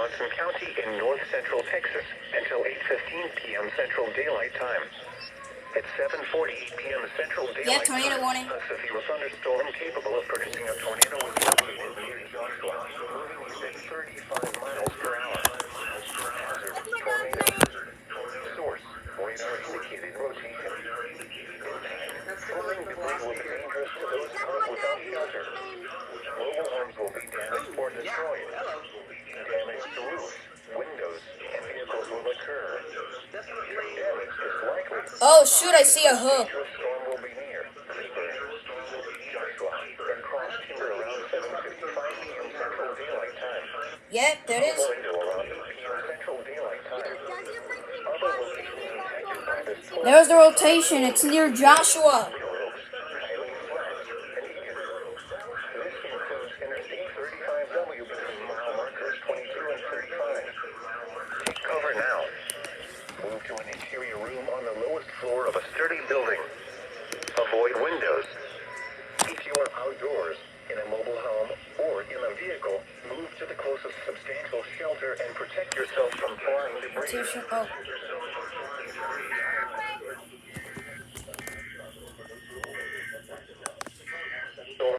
Johnson County in north central Texas until 8:15 p.m. Central Daylight Time. At 7:48 p.m. Central Daylight tornado Time, warning. a severe thunderstorm capable of producing a tornado was located near Joshua, moving within 35 miles per hour. Hazard, tornado. Source, radar indicated rotation. Impact, flying debris will be dangerous to those caught without shelter. Mobile homes will be damaged or destroyed. Damage to roofs, windows, and vehicles will occur. Damage is likely. Oh shoot, I see a hook. Dangerous storm will be near. Joshua, and cross timber around 7:55 p.m. Central Daylight Time. Yep, there it is. Tornado around 8 p.m. Central Daylight Time. Other locations impacted by this storm. There's the rotation. It's near Joshua. Highly flat and even. This includes Interstate 35W between mile markers 22 and 35. Take cover now. Move to an interior room on the lowest floor of a sturdy building. Avoid windows. If you are outdoors, in a mobile home, or in a vehicle, move to the closest substantial shelter and protect yourself from flying debris. Oh.